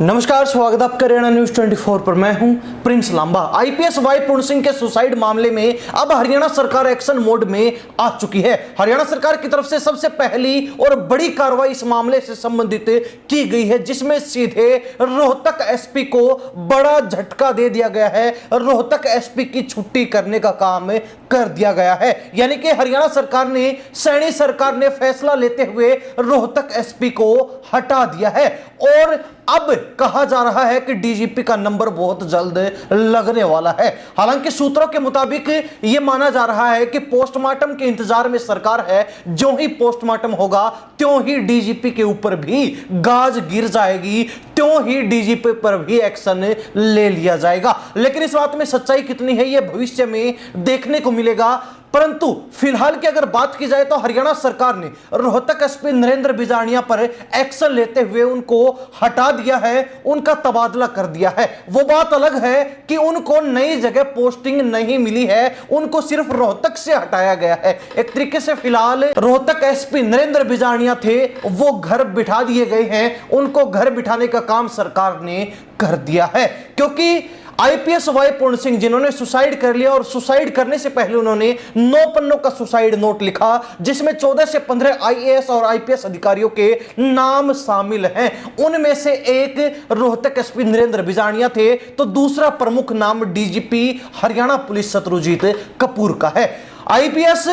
नमस्कार, स्वागत आपका हरियाणा न्यूज 24 पर। मैं हूं प्रिंस लांबा। आईपीएस वाई पूर्ण सिंह के सुसाइड मामले में अब हरियाणा सरकार एक्शन मोड में आ चुकी है। हरियाणा सरकार की तरफ से सबसे पहली और बड़ी कार्रवाई इस मामले से संबंधित की गई है, जिसमें सीधे रोहतक एसपी को बड़ा झटका दे दिया गया है। रोहतक एसपी की छुट्टी करने का काम कर दिया गया है। यानी कि हरियाणा सरकार ने, सैनी सरकार ने फैसला लेते हुए रोहतक एसपी को हटा दिया है और अब कहा जा रहा है कि डीजीपी का नंबर बहुत जल्द लगने वाला है। हालांकि सूत्रों के मुताबिक यह माना जा रहा है कि पोस्टमार्टम के इंतजार में सरकार है। जो ही पोस्टमार्टम होगा त्यों ही डीजीपी के ऊपर भी गाज गिर जाएगी, त्यों ही डीजीपी पर भी एक्शन ले लिया जाएगा। लेकिन इस बात में सच्चाई कितनी है यह भविष्य में देखने को मिलेगा। परंतु फिलहाल की अगर बात की जाए तो हरियाणा सरकार ने रोहतक एसपी नरेंद्र बिजारनिया पर एक्शन लेते हुए उनको हटा दिया है, उनका तबादला कर दिया है। वो बात अलग है कि उनको नई जगह पोस्टिंग नहीं मिली है, उनको सिर्फ रोहतक से हटाया गया है। एक तरीके से फिलहाल रोहतक एसपी नरेंद्र बिजारनिया थे, वो घर बिठा दिए गए हैं। उनको घर बिठाने का काम सरकार ने कर दिया है, क्योंकि आईपीएस वाई पूर्ण सिंह जिन्होंने सुसाइड कर लिया और सुसाइड करने से पहले उन्होंने 9 पन्नों का सुसाइड नोट लिखा, जिसमें 14 से 15 आईएएस और आईपीएस अधिकारियों के नाम शामिल हैं। उनमें से एक रोहतक एसपी नरेंद्र बिजारनिया थे, तो दूसरा प्रमुख नाम डीजीपी हरियाणा पुलिस शत्रुजीत कपूर का है। आईपीएस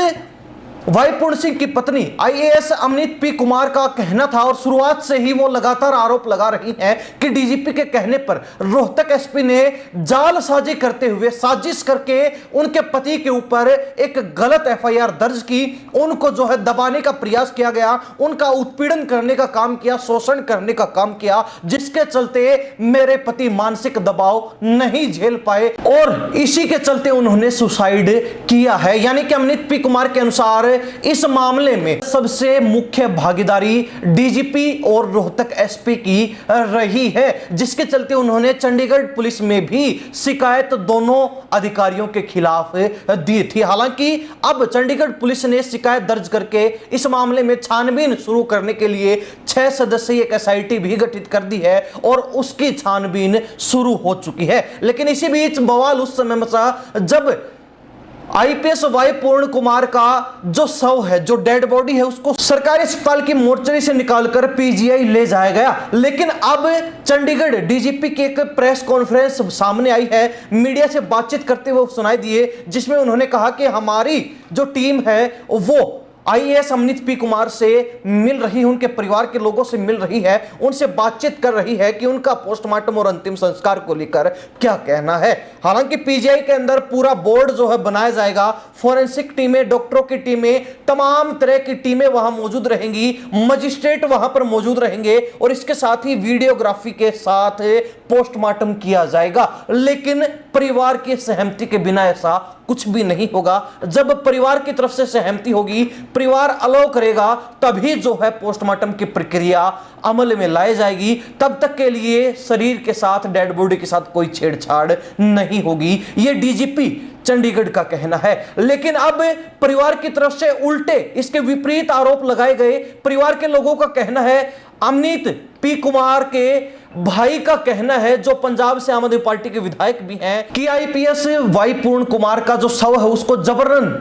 वाई पूर्ण सिंह की पत्नी आईएएस अमनीत पी कुमार का कहना था, और शुरुआत से ही वो लगातार आरोप लगा रही हैं कि डीजीपी के कहने पर रोहतक एसपी ने जालसाजी करते हुए, साजिश करके उनके पति के ऊपर एक गलत एफआईआर दर्ज की, उनको जो है दबाने का प्रयास किया गया, उनका उत्पीड़न करने का काम किया, शोषण करने का काम किया, जिसके चलते मेरे पति मानसिक दबाव नहीं झेल पाए और इसी के चलते उन्होंने सुसाइड किया है। यानी कि अमनीत पी कुमार के अनुसार इस मामले में सबसे मुख्य भागीदारी डीजीपी और रोहतक एसपी की रही है, जिसके चलते उन्होंने चंडीगढ़ पुलिस में भी शिकायत दोनों अधिकारियों के खिलाफ दी थी। हालांकि अब चंडीगढ़ पुलिस ने शिकायत दर्ज करके इस मामले में छानबीन शुरू करने के लिए 6 सदस्यीय एक एसआईटी भी गठित कर दी है और उसकी छानबीन शुरू हो चुकी है। लेकिन इसी बीच बवाल उस समय मचा जब आईपीएस वाई पूर्ण कुमार का जो शव है, जो डेड बॉडी है, उसको सरकारी अस्पताल की मोर्चरी से निकालकर पीजीआई ले जाया गया। लेकिन अब चंडीगढ़ डीजीपी की एक प्रेस कॉन्फ्रेंस सामने आई है, मीडिया से बातचीत करते हुए सुनाई दिए, जिसमें उन्होंने कहा कि हमारी जो टीम है वो आईएएस अमनीत पी कुमार से मिल रही है, उनके परिवार के लोगों से मिल रही है, उनसे बातचीत कर रही है कि उनका पोस्टमार्टम और अंतिम संस्कार को लेकर क्या कहना है। हालांकि पीजीआई के अंदर पूरा बोर्ड जो है बनाया जाएगा, फोरेंसिक टीमें, डॉक्टरों की टीमें, तमाम तरह की टीमें वहां मौजूद रहेंगी, मजिस्ट्रेट वहां पर मौजूद रहेंगे और इसके साथ ही वीडियोग्राफी के साथ पोस्टमार्टम किया जाएगा। लेकिन परिवार की सहमति के बिना ऐसा कुछ भी नहीं होगा। जब परिवार की तरफ से सहमति होगी, परिवार अलाउ करेगा, तभी जो है पोस्टमार्टम की प्रक्रिया अमल में लाई जाएगी। तब तक के लिए शरीर के साथ, डेड बॉडी के साथ कोई छेड़छाड़ नहीं होगी, यह डीजीपी चंडीगढ़ का कहना है। लेकिन अब परिवार की तरफ से उल्टे इसके विपरीत आरोप लगाए गए। परिवार के लोगों का कहना है, अमनीत पी कुमार के भाई का कहना है, जो पंजाब से आम आदमी पार्टी के विधायक भी हैं, कि आईपीएस वाई पूर्ण कुमार का जो शव है उसको जबरन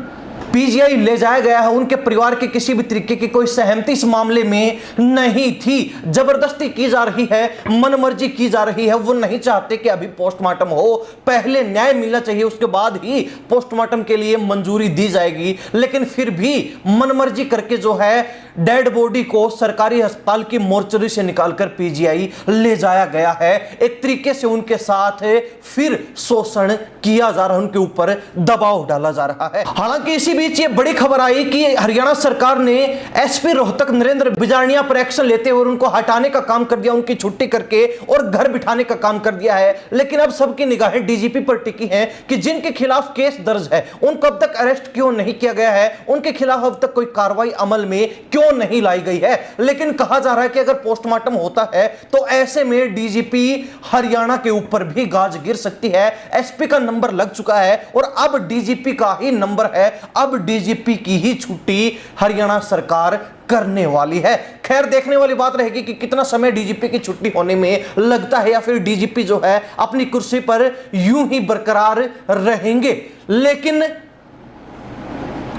पीजीआई ले जाया गया है। उनके परिवार के किसी भी तरीके की कोई सहमति इस मामले में नहीं थी, जबरदस्ती की जा रही है, मनमर्जी की जा रही है। वो नहीं चाहते कि अभी पोस्टमार्टम हो, पहले न्याय मिलना चाहिए, उसके बाद ही पोस्टमार्टम के लिए मंजूरी दी जाएगी। लेकिन फिर भी मनमर्जी करके जो है डेड बॉडी को सरकारी अस्पताल की मोर्चरी से निकालकर पीजीआई ले जाया गया है। एक तरीके से उनके साथ फिर शोषण किया जा रहा है, उनके ऊपर दबाव डाला जा रहा है। हालांकि इसी बीच ये बड़ी खबर आई कि हरियाणा सरकार ने एसपी रोहतक नरेंद्र बिजारनिया पर एक्शन लेते हुए उनको हटाने का काम कर दिया, उनकी छुट्टी करके और घर बिठाने का काम कर दिया है। लेकिन अब सबकी निगाहें डीजीपी पर टिकी हैं कि जिनके खिलाफ केस दर्ज है उनको अब तक अरेस्ट क्यों नहीं किया गया है, उनके खिलाफ अब तक कोई कार्रवाई अमल में क्यों नहीं लाई गई है। लेकिन कहा जा रहा है कि अगर पोस्टमार्टम होता है तो ऐसे में डीजीपी हरियाणा के ऊपर भी गाज गिर सकती है। एसपी का नंबर लग चुका है और अब डीजीपी का ही नंबर है। अब अब डीजीपी की ही छुट्टी हरियाणा सरकार करने वाली है। खैर, देखने वाली बात रहेगी कि कितना समय डीजीपी की छुट्टी होने में लगता है, या फिर डीजीपी जो है अपनी कुर्सी पर यूं ही बरकरार रहेंगे। लेकिन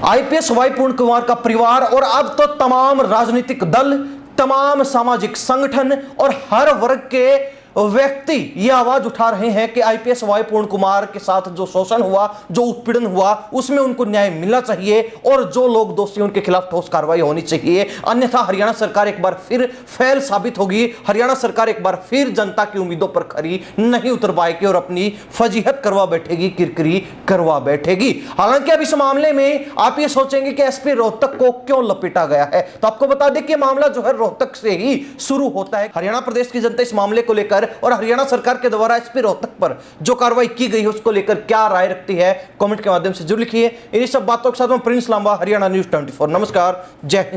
आईपीएस वाई पूर्ण कुमार का परिवार और अब तो तमाम राजनीतिक दल, तमाम सामाजिक संगठन और हर वर्ग के व्यक्ति ये आवाज उठा रहे हैं कि आईपीएस वाई पूर्ण कुमार के साथ जो शोषण हुआ, जो उत्पीड़न हुआ, उसमें उनको न्याय मिलना चाहिए और जो लोग दोषी उनके खिलाफ ठोस कार्रवाई होनी चाहिए। अन्यथा हरियाणा सरकार एक बार फिर फेल साबित होगी। हरियाणा सरकार एक बार फिर जनता की उम्मीदों पर खरी नहीं उतर पाएगी और अपनी फजीहत करवा बैठेगी, किरकिरी करवा बैठेगी। हालांकि अब इस मामले में आप ये सोचेंगे कि एसपी रोहतक को क्यों लपेटा गया है, तो आपको बता दें कि मामला जो है रोहतक से ही शुरू होता है। हरियाणा प्रदेश की जनता इस मामले को लेकर और हरियाणा सरकार के द्वारा एसपी रोहतक पर जो कार्रवाई की गई है उसको लेकर क्या राय रखती है, कमेंट के माध्यम से जरूर लिखिए। इन्हीं सब बातों के साथ मैं प्रिंस लांबा, हरियाणा न्यूज़ 24। नमस्कार, जय हिंद।